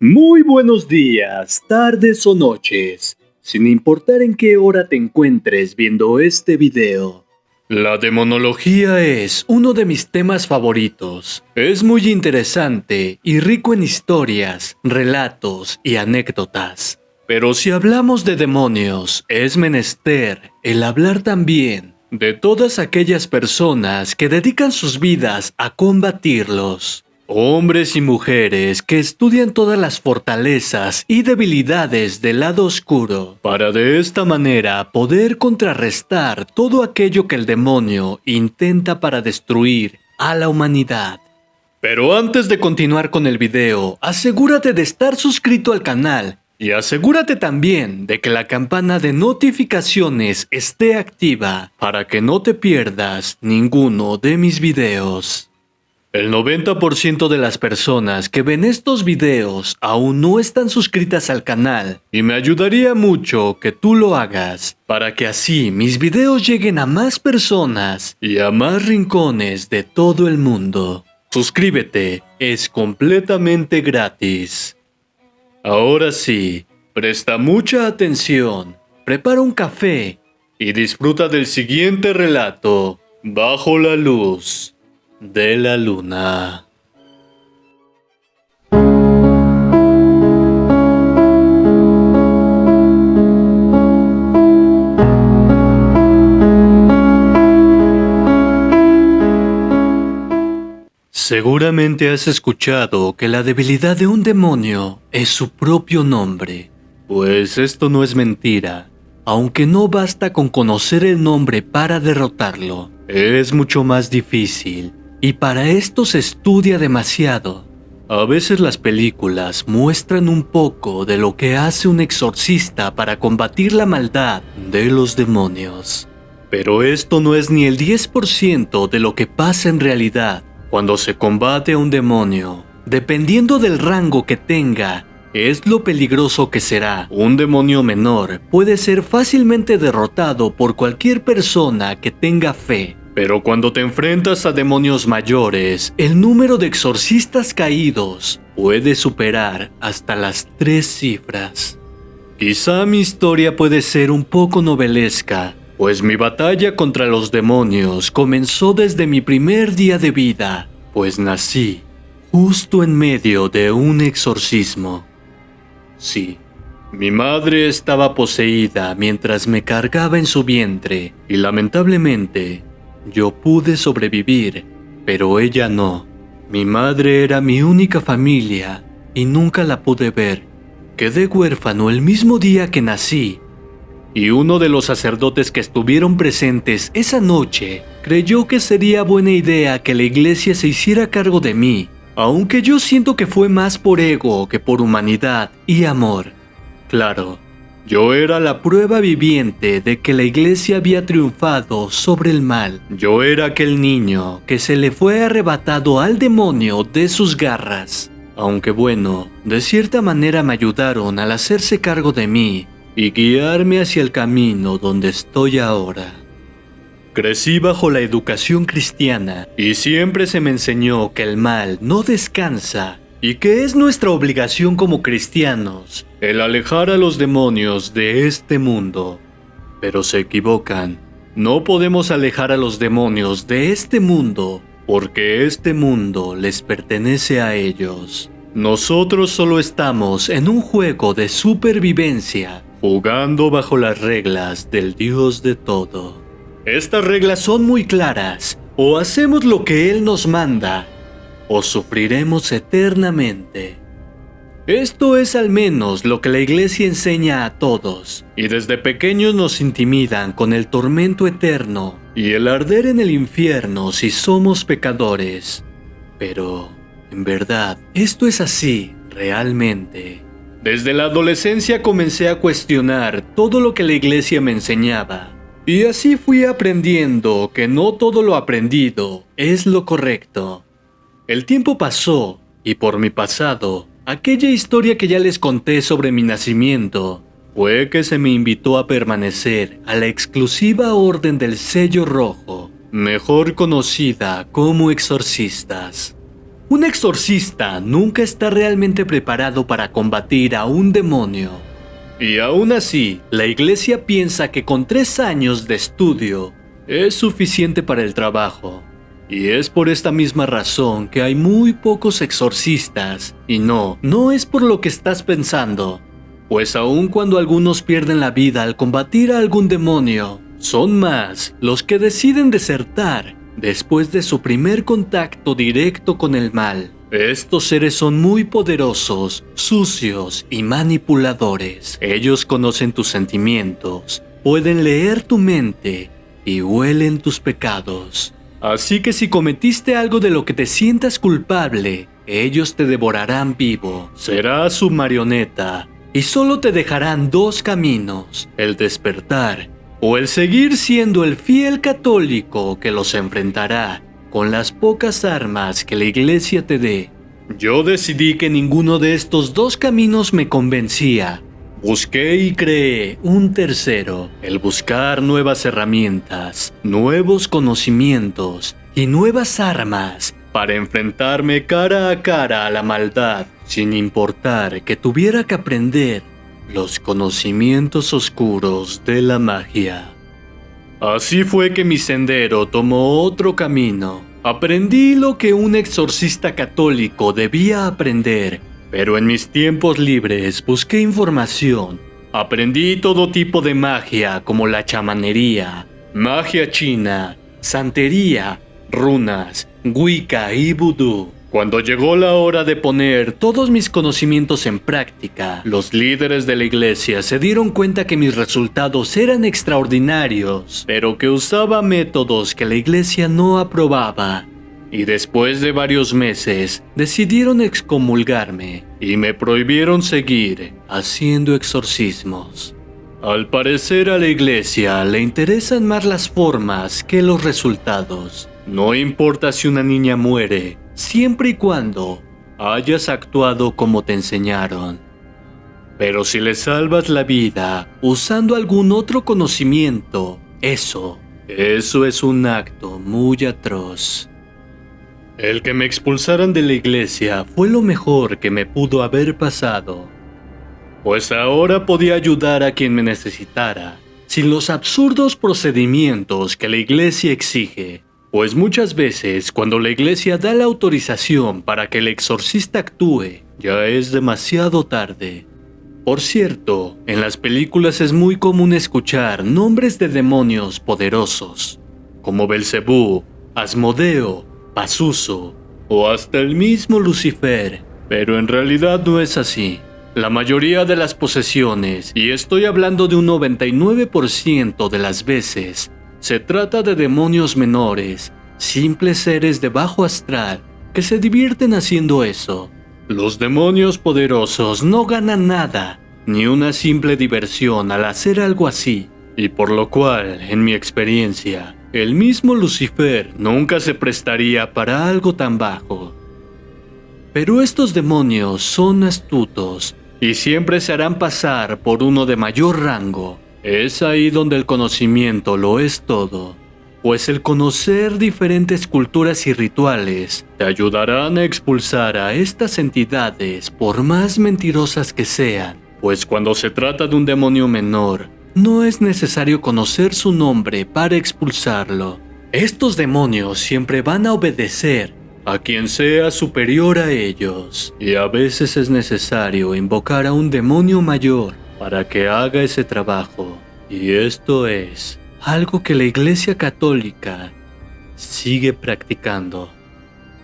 Muy buenos días, tardes o noches, sin importar en qué hora te encuentres viendo este video. La demonología es uno de mis temas favoritos. Es muy interesante y rico en historias, relatos y anécdotas. Pero si hablamos de demonios, es menester el hablar también de todas aquellas personas que dedican sus vidas a combatirlos. Hombres y mujeres que estudian todas las fortalezas y debilidades del lado oscuro, para de esta manera poder contrarrestar todo aquello que el demonio intenta para destruir a la humanidad. Pero antes de continuar con el video, asegúrate de estar suscrito al canal y asegúrate también de que la campana de notificaciones esté activa para que no te pierdas ninguno de mis videos. El 90% de las personas que ven estos videos aún no están suscritas al canal y me ayudaría mucho que tú lo hagas para que así mis videos lleguen a más personas y a más rincones de todo el mundo. Suscríbete, es completamente gratis. Ahora sí, presta mucha atención, prepara un café y disfruta del siguiente relato, Bajo la luz de la luna. Seguramente has escuchado que la debilidad de un demonio es su propio nombre. Pues esto no es mentira, aunque no basta con conocer el nombre para derrotarlo. Es mucho más difícil. Y para esto se estudia demasiado. A veces las películas muestran un poco de lo que hace un exorcista para combatir la maldad de los demonios. Pero esto no es ni el 10% de lo que pasa en realidad. Cuando se combate a un demonio, dependiendo del rango que tenga, es lo peligroso que será. Un demonio menor puede ser fácilmente derrotado por cualquier persona que tenga fe. Pero cuando te enfrentas a demonios mayores, el número de exorcistas caídos puede superar hasta las 3 cifras. Quizá mi historia puede ser un poco novelesca, pues mi batalla contra los demonios comenzó desde mi primer día de vida, pues nací justo en medio de un exorcismo. Sí, mi madre estaba poseída mientras me cargaba en su vientre y lamentablemente yo pude sobrevivir, pero ella no. Mi madre era mi única familia y nunca la pude ver. Quedé huérfano el mismo día que nací. Y uno de los sacerdotes que estuvieron presentes esa noche creyó que sería buena idea que la iglesia se hiciera cargo de mí, aunque yo siento que fue más por ego que por humanidad y amor. Claro, yo era la prueba viviente de que la iglesia había triunfado sobre el mal. Yo era aquel niño que se le fue arrebatado al demonio de sus garras. Aunque bueno, de cierta manera me ayudaron al hacerse cargo de mí y guiarme hacia el camino donde estoy ahora. Crecí bajo la educación cristiana y siempre se me enseñó que el mal no descansa y que es nuestra obligación como cristianos el alejar a los demonios de este mundo. Pero se equivocan. No podemos alejar a los demonios de este mundo porque este mundo les pertenece a ellos. Nosotros solo estamos en un juego de supervivencia, jugando bajo las reglas del Dios de todo. Estas reglas son muy claras. O hacemos lo que Él nos manda, o sufriremos eternamente. Esto es al menos lo que la iglesia enseña a todos, y desde pequeños nos intimidan con el tormento eterno y el arder en el infierno si somos pecadores. Pero, en verdad, esto es así realmente. Desde la adolescencia comencé a cuestionar todo lo que la iglesia me enseñaba, y así fui aprendiendo que no todo lo aprendido es lo correcto. El tiempo pasó, y por mi pasado, aquella historia que ya les conté sobre mi nacimiento, fue que se me invitó a permanecer a la exclusiva orden del sello rojo, mejor conocida como exorcistas. Un exorcista nunca está realmente preparado para combatir a un demonio. Y aún así, la iglesia piensa que con 3 años de estudio es suficiente para el trabajo. Y es por esta misma razón que hay muy pocos exorcistas. Y no es por lo que estás pensando. Pues aun cuando algunos pierden la vida al combatir a algún demonio, son más los que deciden desertar después de su primer contacto directo con el mal. Estos seres son muy poderosos, sucios y manipuladores. Ellos conocen tus sentimientos, pueden leer tu mente y huelen tus pecados. Así que si cometiste algo de lo que te sientas culpable, ellos te devorarán vivo. Serás su marioneta y solo te dejarán 2 caminos: el despertar o el seguir siendo el fiel católico que los enfrentará con las pocas armas que la iglesia te dé. Yo decidí que ninguno de estos 2 caminos me convencía. Busqué y creé un tercero: el buscar nuevas herramientas, nuevos conocimientos y nuevas armas para enfrentarme cara a cara a la maldad, sin importar que tuviera que aprender los conocimientos oscuros de la magia. Así fue que mi sendero tomó otro camino. Aprendí lo que un exorcista católico debía aprender, pero en mis tiempos libres busqué información. Aprendí todo tipo de magia como la chamanería, magia china, santería, runas, wicca y vudú. Cuando llegó la hora de poner todos mis conocimientos en práctica, los líderes de la iglesia se dieron cuenta que mis resultados eran extraordinarios, pero que usaba métodos que la iglesia no aprobaba. Y después de varios meses, decidieron excomulgarme y me prohibieron seguir haciendo exorcismos. Al parecer a la iglesia le interesan más las formas que los resultados. No importa si una niña muere, siempre y cuando hayas actuado como te enseñaron. Pero si le salvas la vida usando algún otro conocimiento, eso es un acto muy atroz. El que me expulsaran de la iglesia fue lo mejor que me pudo haber pasado, pues ahora podía ayudar a quien me necesitara, sin los absurdos procedimientos que la iglesia exige. Pues muchas veces cuando la iglesia da la autorización para que el exorcista actúe, ya es demasiado tarde. Por cierto, en las películas es muy común escuchar nombres de demonios poderosos, como Belcebú, Asmodeo, Pazuzu o hasta el mismo Lucifer, pero en realidad no es así. La mayoría de las posesiones, y estoy hablando de un 99% de las veces, se trata de demonios menores, simples seres de bajo astral que se divierten haciendo eso. Los demonios poderosos no ganan nada, ni una simple diversión al hacer algo así, y por lo cual, en mi experiencia, el mismo Lucifer nunca se prestaría para algo tan bajo. Pero estos demonios son astutos y siempre se harán pasar por uno de mayor rango. Es ahí donde el conocimiento lo es todo, pues el conocer diferentes culturas y rituales te ayudarán a expulsar a estas entidades por más mentirosas que sean, pues cuando se trata de un demonio menor, no es necesario conocer su nombre para expulsarlo. Estos demonios siempre van a obedecer a quien sea superior a ellos, y a veces es necesario invocar a un demonio mayor para que haga ese trabajo. Y esto es algo que la Iglesia Católica sigue practicando.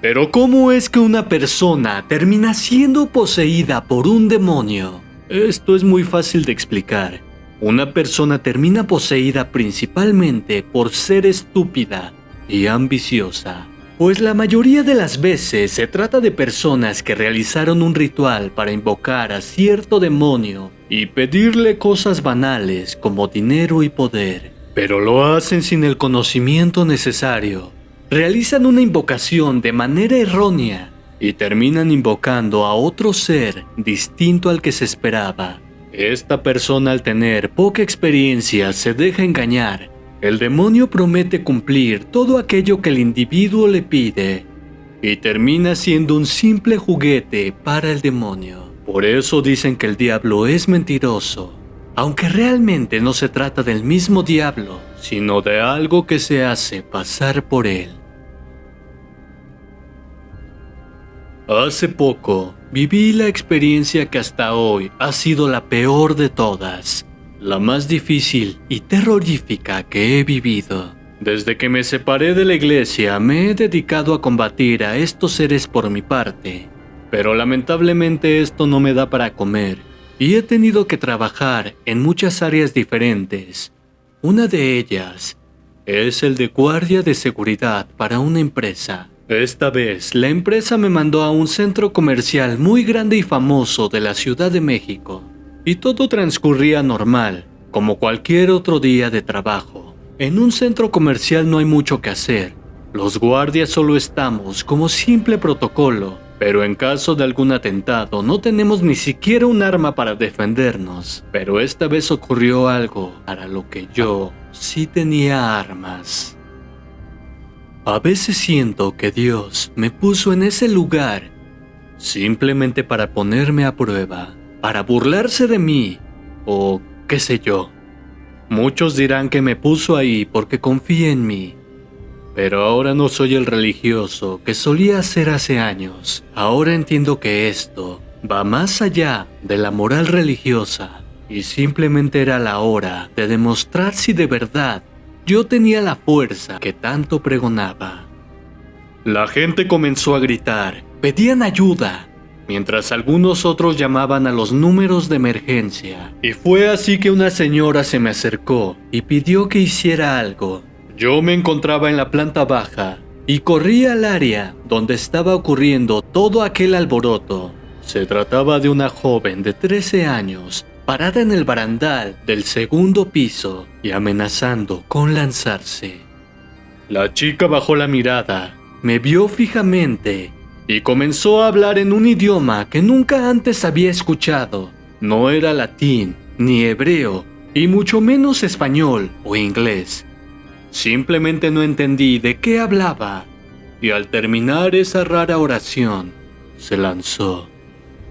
Pero ¿cómo es que una persona termina siendo poseída por un demonio? Esto es muy fácil de explicar. Una persona termina poseída principalmente por ser estúpida y ambiciosa. Pues la mayoría de las veces se trata de personas que realizaron un ritual para invocar a cierto demonio y pedirle cosas banales como dinero y poder, pero lo hacen sin el conocimiento necesario. Realizan una invocación de manera errónea y terminan invocando a otro ser distinto al que se esperaba. Esta persona, al tener poca experiencia, se deja engañar. El demonio promete cumplir todo aquello que el individuo le pide, y termina siendo un simple juguete para el demonio. Por eso dicen que el diablo es mentiroso, aunque realmente no se trata del mismo diablo, sino de algo que se hace pasar por él. Hace poco viví la experiencia que hasta hoy ha sido la peor de todas, la más difícil y terrorífica que he vivido. Desde que me separé de la iglesia me he dedicado a combatir a estos seres por mi parte, pero lamentablemente esto no me da para comer y he tenido que trabajar en muchas áreas diferentes. Una de ellas es el de guardia de seguridad para una empresa. Esta vez, la empresa me mandó a un centro comercial muy grande y famoso de la Ciudad de México, y todo transcurría normal, como cualquier otro día de trabajo. En un centro comercial no hay mucho que hacer. Los guardias solo estamos como simple protocolo, pero en caso de algún atentado no tenemos ni siquiera un arma para defendernos. Pero esta vez ocurrió algo para lo que yo sí tenía armas. A veces siento que Dios me puso en ese lugar simplemente para ponerme a prueba, para burlarse de mí, o qué sé yo. Muchos dirán que me puso ahí porque confía en mí, pero ahora no soy el religioso que solía ser hace años. Ahora entiendo que esto va más allá de la moral religiosa y simplemente era la hora de demostrar si de verdad yo tenía la fuerza que tanto pregonaba. La gente comenzó a gritar, pedían ayuda, mientras algunos otros llamaban a los números de emergencia. Y fue así que una señora se me acercó y pidió que hiciera algo. Yo me encontraba en la planta baja y corrí al área donde estaba ocurriendo todo aquel alboroto. Se trataba de una joven de 13 años, parada en el barandal del segundo piso y amenazando con lanzarse. La chica bajó la mirada, me vio fijamente y comenzó a hablar en un idioma que nunca antes había escuchado. No era latín, ni hebreo, y mucho menos español o inglés. Simplemente no entendí de qué hablaba, y al terminar esa rara oración, se lanzó.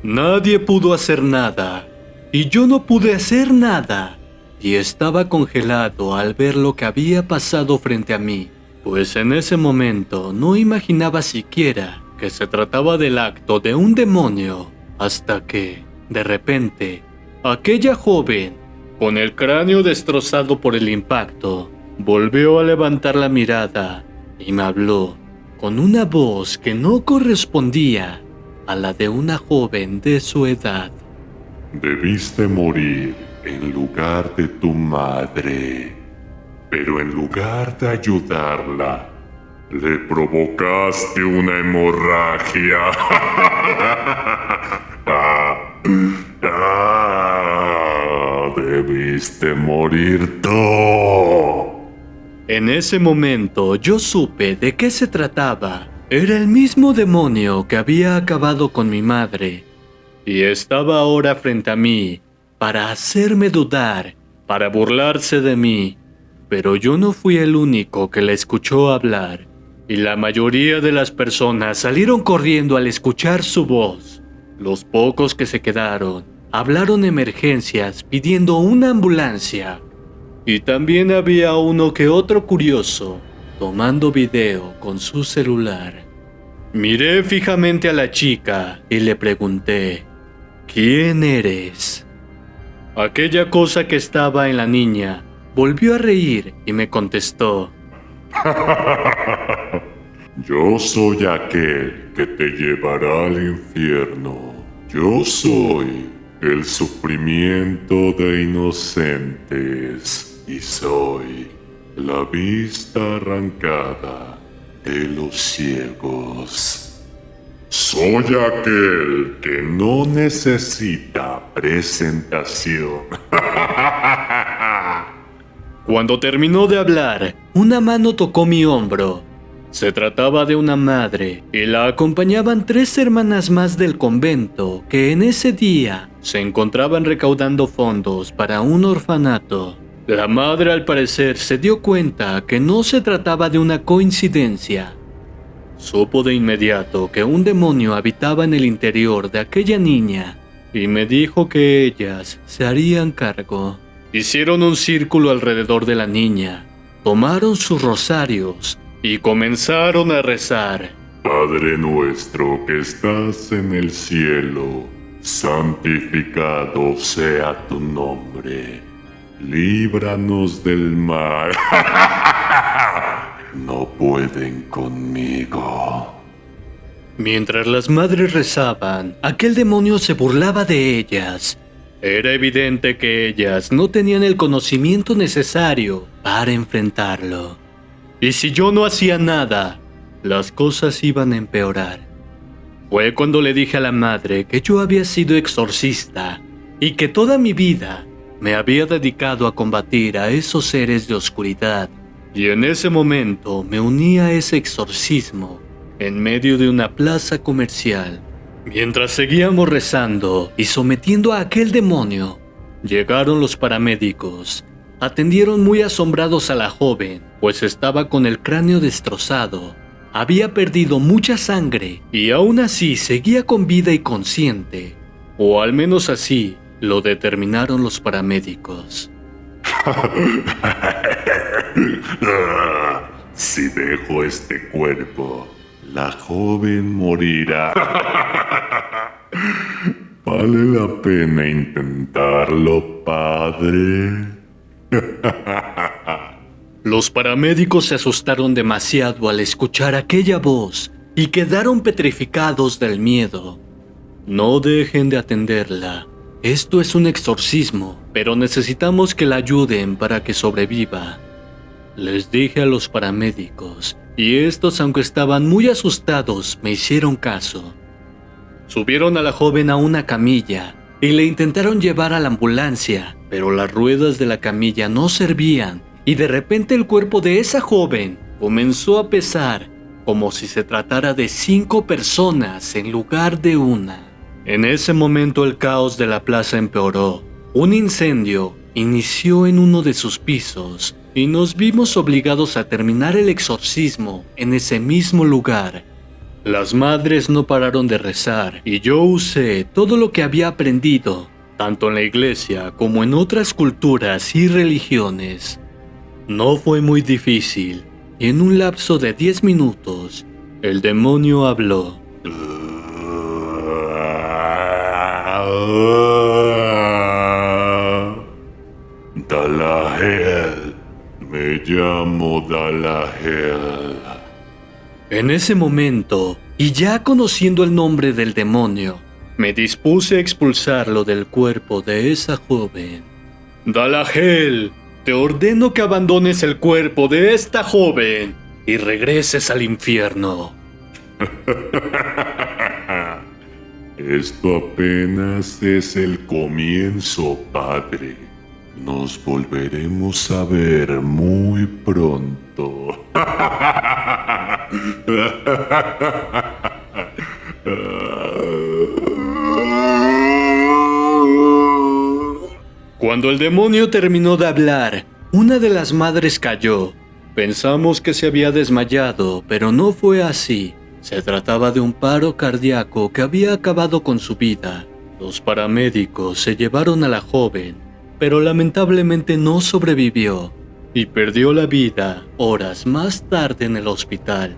Nadie pudo hacer nada. Y yo no pude hacer nada, y estaba congelado al ver lo que había pasado frente a mí, pues en ese momento no imaginaba siquiera que se trataba del acto de un demonio, hasta que, de repente, aquella joven, con el cráneo destrozado por el impacto, volvió a levantar la mirada y me habló con una voz que no correspondía a la de una joven de su edad. Debiste morir en lugar de tu madre, pero en lugar de ayudarla, le provocaste una hemorragia. Debiste morir tú. En ese momento yo supe de qué se trataba. Era el mismo demonio que había acabado con mi madre. Y estaba ahora frente a mí, para hacerme dudar, para burlarse de mí. Pero yo no fui el único que la escuchó hablar, y la mayoría de las personas salieron corriendo al escuchar su voz. Los pocos que se quedaron, hablaron emergencias pidiendo una ambulancia. Y también había uno que otro curioso, tomando video con su celular. Miré fijamente a la chica y le pregunté, ¿quién eres? Aquella cosa que estaba en la niña volvió a reír y me contestó. Yo soy aquel que te llevará al infierno. Yo soy el sufrimiento de inocentes y soy la vista arrancada de los ciegos. Soy aquel que no necesita presentación. Cuando terminó de hablar, una mano tocó mi hombro. Se trataba de una madre y la acompañaban 3 hermanas más del convento que en ese día se encontraban recaudando fondos para un orfanato. La madre al parecer se dio cuenta que no se trataba de una coincidencia. Supo de inmediato que un demonio habitaba en el interior de aquella niña y me dijo que ellas se harían cargo. Hicieron un círculo alrededor de la niña, tomaron sus rosarios y comenzaron a rezar. Padre nuestro que estás en el cielo, santificado sea tu nombre. Líbranos del mal. No pueden conmigo. Mientras las madres rezaban, aquel demonio se burlaba de ellas. Era evidente que ellas no tenían el conocimiento necesario para enfrentarlo. Y si yo no hacía nada, las cosas iban a empeorar. Fue cuando le dije a la madre que yo había sido exorcista y que toda mi vida me había dedicado a combatir a esos seres de oscuridad. Y en ese momento me uní a ese exorcismo en medio de una plaza comercial. Mientras seguíamos rezando y sometiendo a aquel demonio, llegaron los paramédicos. Atendieron muy asombrados a la joven, pues estaba con el cráneo destrozado. Había perdido mucha sangre y aún así seguía con vida y consciente. O al menos así lo determinaron los paramédicos. Si dejo este cuerpo, la joven morirá. ¿Vale la pena intentarlo, padre? Los paramédicos se asustaron demasiado al escuchar aquella voz y quedaron petrificados del miedo. No dejen de atenderla. Esto es un exorcismo, pero necesitamos que la ayuden para que sobreviva. Les dije a los paramédicos, y estos, aunque estaban muy asustados, me hicieron caso. Subieron a la joven a una camilla y le intentaron llevar a la ambulancia, pero las ruedas de la camilla no servían y de repente el cuerpo de esa joven comenzó a pesar como si se tratara de 5 personas en lugar de una. En ese momento el caos de la plaza empeoró. Un incendio inició en uno de sus pisos y nos vimos obligados a terminar el exorcismo en ese mismo lugar. Las madres no pararon de rezar y yo usé todo lo que había aprendido, tanto en la iglesia como en otras culturas y religiones. No fue muy difícil y en un lapso de 10 minutos el demonio habló. Dalahel, me llamo Dalahel. En ese momento, y ya conociendo el nombre del demonio, me dispuse a expulsarlo del cuerpo de esa joven. Dalahel, te ordeno que abandones el cuerpo de esta joven y regreses al infierno. Esto apenas es el comienzo, padre. Nos volveremos a ver muy pronto. Cuando el demonio terminó de hablar, una de las madres cayó. Pensamos que se había desmayado, pero no fue así. Se trataba de un paro cardíaco que había acabado con su vida. Los paramédicos se llevaron a la joven, pero lamentablemente no sobrevivió y perdió la vida horas más tarde en el hospital.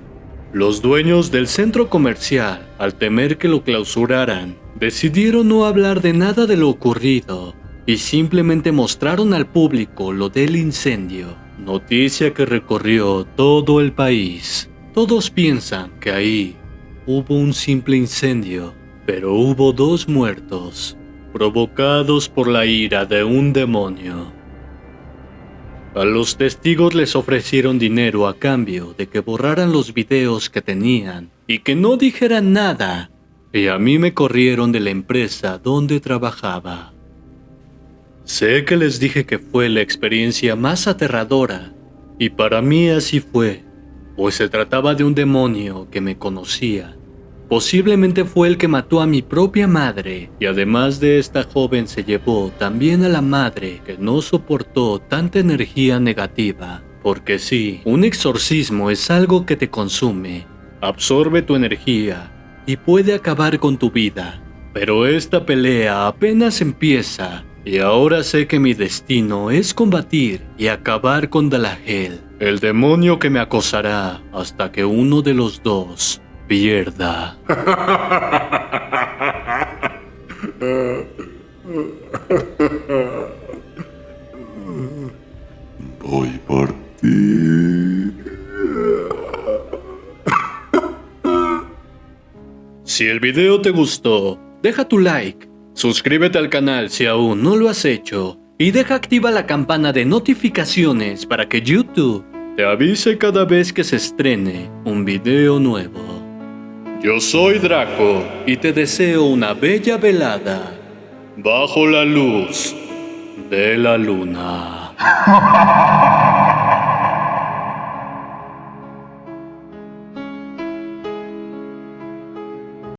Los dueños del centro comercial, al temer que lo clausuraran, decidieron no hablar de nada de lo ocurrido y simplemente mostraron al público lo del incendio, noticia que recorrió todo el país. Todos piensan que ahí hubo un simple incendio, pero hubo 2 muertos, provocados por la ira de un demonio. A los testigos les ofrecieron dinero a cambio de que borraran los videos que tenían y que no dijeran nada, y a mí me corrieron de la empresa donde trabajaba. Sé que les dije que fue la experiencia más aterradora, y para mí así fue, pues se trataba de un demonio que me conocía. Posiblemente fue el que mató a mi propia madre, y además de esta joven se llevó también a la madre que no soportó tanta energía negativa. Porque sí, un exorcismo es algo que te consume, absorbe tu energía y puede acabar con tu vida. Pero esta pelea apenas empieza y ahora sé que mi destino es combatir y acabar con Dalahel, el demonio que me acosará hasta que uno de los dos pierda. Voy por ti. Si el video te gustó, deja tu like, suscríbete al canal si aún no lo has hecho y deja activa la campana de notificaciones para que YouTube te avise cada vez que se estrene un video nuevo. Yo soy Draco y te deseo una bella velada bajo la luz de la luna.